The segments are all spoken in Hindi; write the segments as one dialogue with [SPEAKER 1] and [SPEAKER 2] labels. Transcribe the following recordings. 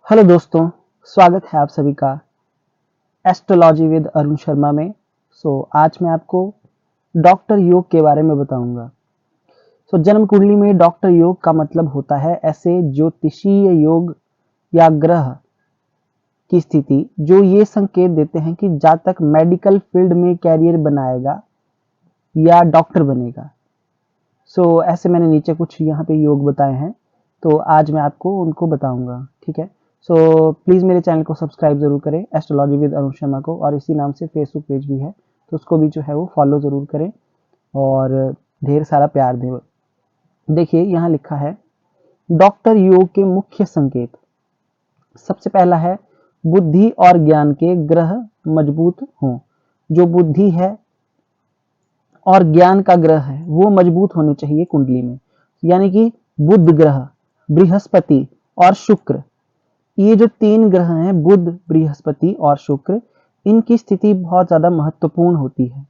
[SPEAKER 1] हेलो दोस्तों, स्वागत है आप सभी का एस्ट्रोलॉजी विद अरुण शर्मा में। आज मैं आपको डॉक्टर योग के बारे में बताऊंगा। जन्म कुंडली में डॉक्टर योग का मतलब होता है ऐसे ज्योतिषीय योग या ग्रह की स्थिति जो ये संकेत देते हैं कि जातक मेडिकल फील्ड में कैरियर बनाएगा या डॉक्टर बनेगा। ऐसे मैंने नीचे कुछ यहाँ पे योग बताए हैं, तो आज मैं आपको उनको बताऊंगा। ठीक है, प्लीज़ मेरे चैनल को सब्सक्राइब ज़रूर करें, एस्ट्रोलॉजी विद अरुण शर्मा को, और इसी नाम से फेसबुक पेज भी है, तो उसको भी जो है वो फॉलो ज़रूर करें और ढेर सारा प्यार दें। देखिए यहाँ लिखा है डॉक्टर योग के मुख्य संकेत। सबसे पहला है बुद्धि और ज्ञान के ग्रह मजबूत हों। जो बुद्धि है और ज्ञान का ग्रह है वो मजबूत होने चाहिए कुंडली में, यानी कि बुध ग्रह, बृहस्पति और शुक्र, ये जो तीन ग्रह हैं बुध, बृहस्पति और शुक्र, इनकी स्थिति बहुत ज्यादा महत्वपूर्ण होती है।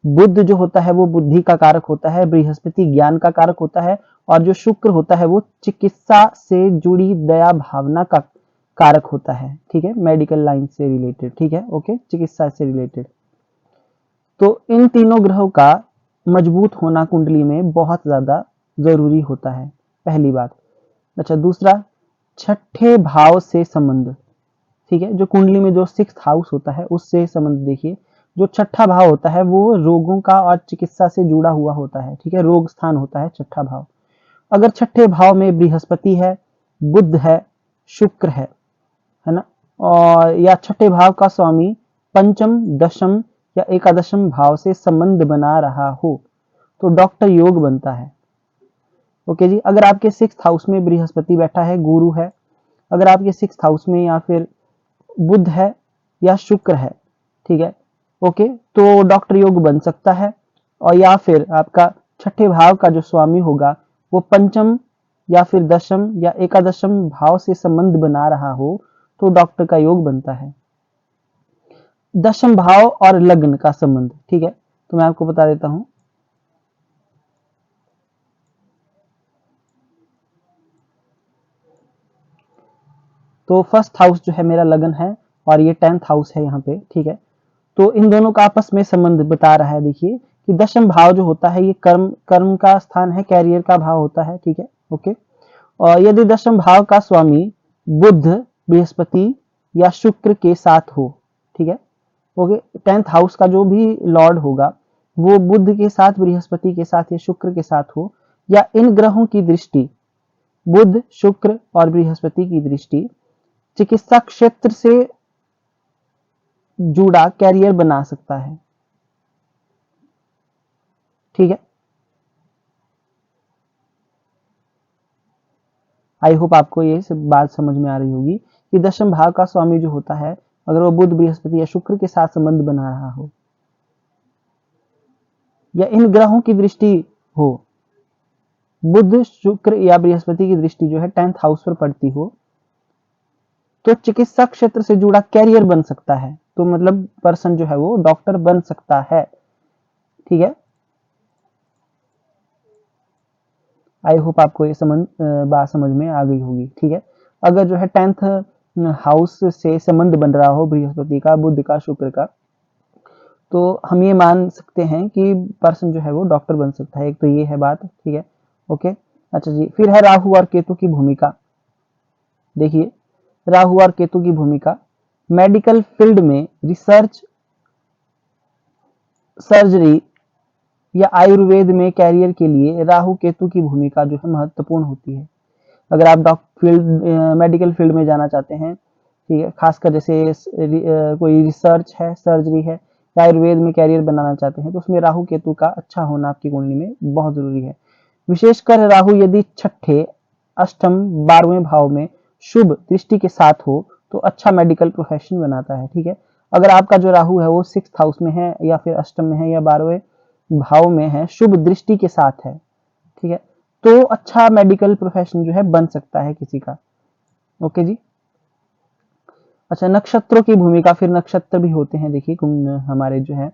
[SPEAKER 1] बुध जो होता है वो बुद्धि का कारक होता है, बृहस्पति ज्ञान का कारक होता है, और जो शुक्र होता है वो चिकित्सा से जुड़ी दया भावना का कारक होता है। ठीक है, मेडिकल लाइन से रिलेटेड। ठीक है, ओके, चिकित्सा से रिलेटेड। तो इन तीनों ग्रहों का मजबूत होना कुंडली में बहुत ज्यादा जरूरी होता है, पहली बात। अच्छा, दूसरा, छठे भाव से संबंध। ठीक है, जो कुंडली में जो 6th हाउस होता है उससे संबंध देखिए। जो छठा भाव होता है वो रोगों का और चिकित्सा से जुड़ा हुआ होता है। ठीक है, रोग स्थान होता है छठा भाव। अगर छठे भाव में बृहस्पति है, बुध है, शुक्र है ना, और या छठे भाव का स्वामी पंचम, दशम या एकादशम भाव से संबंध बना रहा हो तो डॉक्टर योग बनता है। ओके जी, अगर आपके 6th हाउस में बृहस्पति बैठा है, गुरु है, अगर आपके 6th हाउस में या फिर बुध है या शुक्र है, ठीक है, ओके, तो डॉक्टर योग बन सकता है। और या फिर आपका छठे भाव का जो स्वामी होगा वो पंचम या फिर दशम या एकादशम भाव से संबंध बना रहा हो तो डॉक्टर का योग बनता है। दशम भाव और लग्न का संबंध, ठीक है, तो मैं आपको बता देता हूं। तो फर्स्ट हाउस जो है मेरा लग्न है और ये 10th हाउस है यहाँ पे। ठीक है, तो इन दोनों का आपस में संबंध बता रहा है। देखिए कि दशम भाव जो होता है ये कर्म का स्थान है, कैरियर का भाव होता है। ठीक है, ओके, और यदि दशम भाव का स्वामी बुध, बृहस्पति या शुक्र के साथ हो, ठीक है, ओके, 10th हाउस का जो भी लॉर्ड होगा वो बुध के साथ, बृहस्पति के साथ या शुक्र के साथ हो, या इन ग्रहों की दृष्टि, बुध, शुक्र और बृहस्पति की दृष्टि चिकित्सा क्षेत्र से जुड़ा कैरियर बना सकता है। ठीक है, आई होप आपको ये सब बात समझ में आ रही होगी कि दशम भाव का स्वामी जो होता है अगर वो बुध, बृहस्पति या शुक्र के साथ संबंध बना रहा हो या इन ग्रहों की दृष्टि हो, बुध, शुक्र या बृहस्पति की दृष्टि जो है 10th हाउस पर पड़ती हो, तो चिकित्सा क्षेत्र से जुड़ा कैरियर बन सकता है। तो मतलब पर्सन जो है वो डॉक्टर बन सकता है। ठीक है, आई होप आपको ये बात समझ में आ गई होगी। ठीक है, अगर जो है 10th हाउस से संबंध बन रहा हो बृहस्पति का, बुध का, शुक्र का, तो हम ये मान सकते हैं कि पर्सन जो है वो डॉक्टर बन सकता है। एक तो ये है बात। ठीक है, ओके, अच्छा जी, फिर है राहु और केतु की भूमिका। देखिए राहु और केतु की भूमिका मेडिकल फील्ड में रिसर्च, सर्जरी या आयुर्वेद में कैरियर के लिए राहु केतु की भूमिका जो है महत्वपूर्ण होती है। अगर आप मेडिकल फील्ड में जाना चाहते हैं, ठीक है, खासकर जैसे कोई रिसर्च है, सर्जरी है या आयुर्वेद में कैरियर बनाना चाहते हैं, तो उसमें राहु केतु का अच्छा होना आपकी कुंडली में बहुत जरूरी है। विशेषकर राहु यदि छठे, अष्टम, 12वें भाव में शुभ दृष्टि के साथ हो तो अच्छा मेडिकल प्रोफेशन बनाता है। ठीक है, अगर आपका जो राहु है वो 6th हाउस में है या फिर अष्टम में है या 12वें भाव में है, शुभ दृष्टि के साथ है, ठीक है, तो अच्छा मेडिकल प्रोफेशन जो है बन सकता है किसी का। ओके जी, अच्छा, नक्षत्रों की भूमिका, फिर नक्षत्र भी होते हैं। देखिए हमारे जो है,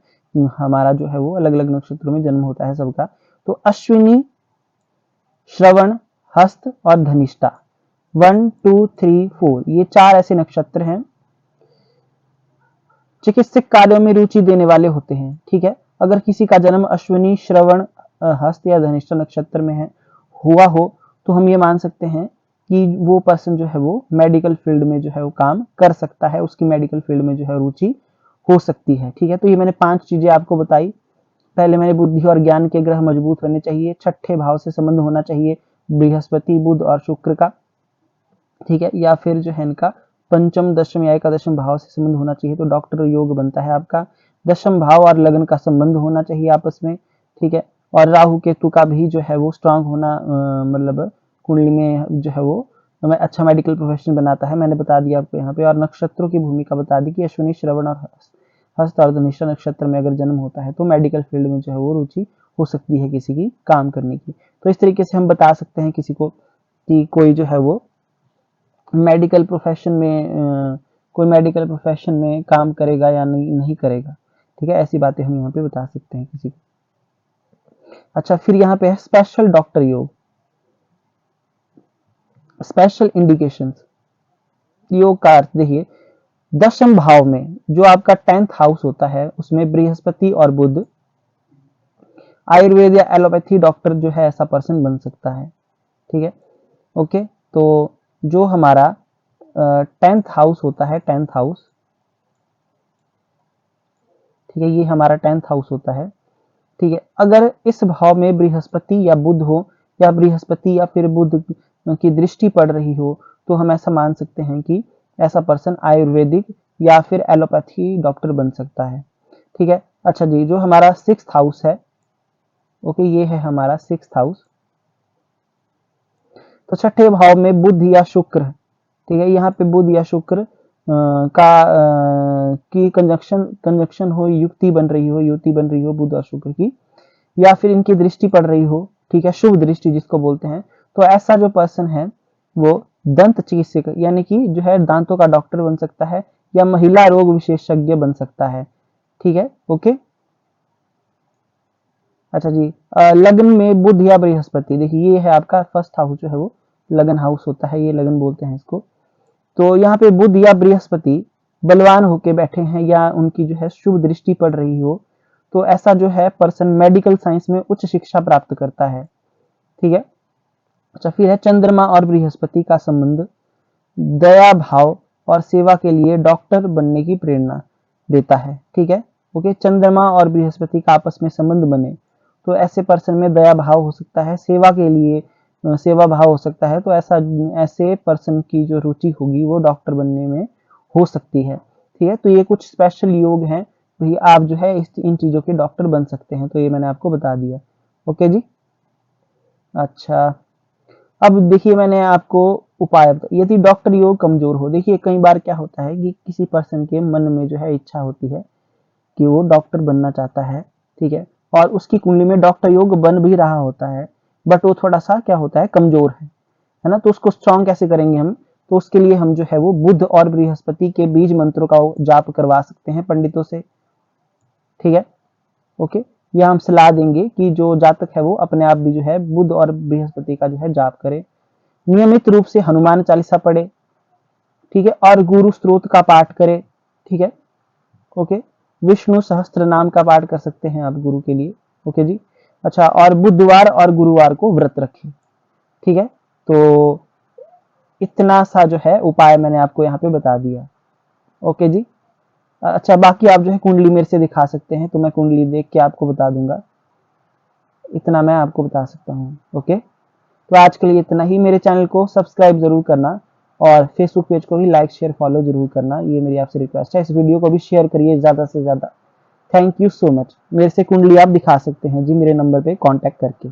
[SPEAKER 1] हमारा जो है वो अलग अलग नक्षत्रों में जन्म होता है सबका। तो अश्विनी, श्रवण, हस्त और धनिष्ठा, 1 2 3 4 ये 4 ऐसे नक्षत्र हैं चिकित्सक कार्यों में रुचि देने वाले होते हैं। ठीक है, अगर किसी का जन्म अश्विनी, श्रवण, हस्त या धनिष्ठा नक्षत्र में है हुआ हो तो हम ये मान सकते हैं कि वो पर्सन जो है वो मेडिकल फील्ड में जो है वो काम कर सकता है, उसकी मेडिकल फील्ड में जो है रुचि हो सकती है। ठीक है, तो ये मैंने 5 चीजें आपको बताई। पहले मैंने बुद्धि और ज्ञान के ग्रह मजबूत होने चाहिए, छठे भाव से संबंध होना चाहिए बृहस्पति, बुध और शुक्र का। ठीक है, या फिर जो है इनका पंचम, दशम या एकादशम भाव से संबंध होना चाहिए तो डॉक्टर योग बनता है आपका। दशम भाव और लगन का संबंध होना चाहिए आपस में। ठीक है, और राहु केतु का भी जो है वो स्ट्रांग होना मतलब कुंडली में जो है वो हमें अच्छा मेडिकल प्रोफेशन बनाता है, मैंने बता दिया आपको यहाँ पे। और नक्षत्रों की भूमिका बता दी कि अश्विनी, श्रवण और हस्त और धनिष्ठा नक्षत्र में अगर जन्म होता है तो मेडिकल फील्ड में जो है वो रुचि हो सकती है किसी की काम करने की। तो इस तरीके से हम बता सकते हैं किसी को कि कोई जो है वो मेडिकल प्रोफेशन में कोई मेडिकल प्रोफेशन में काम करेगा या नहीं करेगा। ठीक है, ऐसी बातें हम यहाँ पे बता सकते हैं किसी को। अच्छा, फिर यहाँ पे है स्पेशल डॉक्टर योग, स्पेशल इंडिकेशंस। योग का अर्थ देखिए, दशम भाव में जो आपका 10th हाउस होता है उसमें बृहस्पति और बुध आयुर्वेद या एलोपैथी डॉक्टर जो है ऐसा पर्सन बन सकता है। ठीक है, ओके, तो जो हमारा 10th हाउस होता है, 10th हाउस, ठीक है, ये हमारा 10th हाउस होता है। ठीक है, अगर इस भाव में बृहस्पति या बुध हो या बृहस्पति या फिर बुध की दृष्टि पड़ रही हो तो हम ऐसा मान सकते हैं कि ऐसा पर्सन आयुर्वेदिक या फिर एलोपैथी डॉक्टर बन सकता है। ठीक है, अच्छा जी, जो हमारा 6th हाउस है, ओके, ये है हमारा 6th हाउस। तो छठे भाव में बुध या शुक्र, ठीक है, यहाँ पे बुध या शुक्र की कंजक्शन हो, युति बन रही हो बुध और शुक्र की, या फिर इनकी दृष्टि पड़ रही हो। ठीक है, शुभ दृष्टि जिसको बोलते हैं, तो ऐसा जो पर्सन है वो दंत चिकित्सक यानी कि जो है दांतों का डॉक्टर बन सकता है या महिला रोग विशेषज्ञ बन सकता है। ठीक है, ओके। अच्छा जी, लग्न में बुध या बृहस्पति, देखिए ये है आपका 1st हाउस जो है वो लगन हाउस होता है, ये लगन बोलते हैं इसको। तो यहाँ पे बुध या बृहस्पति बलवान होके बैठे हैं या उनकी जो है शुभ दृष्टि पड़ रही हो तो ऐसा जो है पर्सन मेडिकल साइंस में उच्च शिक्षा प्राप्त करता है। ठीक है, अच्छा, फिर है चंद्रमा और बृहस्पति का संबंध दया भाव और सेवा के लिए डॉक्टर बनने की प्रेरणा देता है। ठीक है, ओके, चंद्रमा और बृहस्पति का आपस में संबंध बने तो ऐसे पर्सन में दया भाव हो सकता है, सेवा के लिए सेवा भाव हो सकता है, तो ऐसे पर्सन की जो रुचि होगी वो डॉक्टर बनने में हो सकती है। ठीक है, तो ये कुछ स्पेशल योग हैं, भाई आप जो है इन चीजों के डॉक्टर बन सकते हैं, तो ये मैंने आपको बता दिया। ओके जी, अच्छा, अब देखिए मैंने आपको उपाय यदि डॉक्टर योग कमजोर हो, देखिए कई बार क्या होता है कि किसी पर्सन के मन में जो है इच्छा होती है कि वो डॉक्टर बनना चाहता है। ठीक है, और उसकी कुंडली में डॉक्टर योग बन भी रहा होता है बट वो थोड़ा सा क्या होता है, कमजोर है ना, तो उसको स्ट्रॉन्ग कैसे करेंगे हम, तो उसके लिए हम जो है वो बुध और बृहस्पति के बीज मंत्रों का जाप करवा सकते हैं पंडितों से। ठीक है, ओके, या हम सलाह देंगे कि जो जातक है वो अपने आप भी जो है बुध और बृहस्पति का जो है जाप करे, नियमित रूप से हनुमान चालीसा पढ़े। ठीक है, और गुरु स्त्रोत का पाठ करे। ठीक है, ओके, विष्णु सहस्त्र नाम का पाठ कर सकते हैं आप गुरु के लिए। ओके जी, अच्छा, और बुधवार और गुरुवार को व्रत रखें। ठीक है, तो इतना सा जो है उपाय मैंने आपको यहाँ पे बता दिया। ओके जी, अच्छा, बाकी आप जो है कुंडली मेरे से दिखा सकते हैं तो मैं कुंडली देख के आपको बता दूंगा, इतना मैं आपको बता सकता हूँ। ओके, तो आज के लिए इतना ही। मेरे चैनल को सब्सक्राइब जरूर करना और फेसबुक पेज को भी लाइक शेयर फॉलो जरूर करना, ये मेरी आपसे रिक्वेस्ट है। इस वीडियो को भी शेयर करिए ज़्यादा से ज़्यादा। Thank you so much. मेरे से कुंडली आप दिखा सकते हैं जी मेरे नंबर पे कांटेक्ट करके।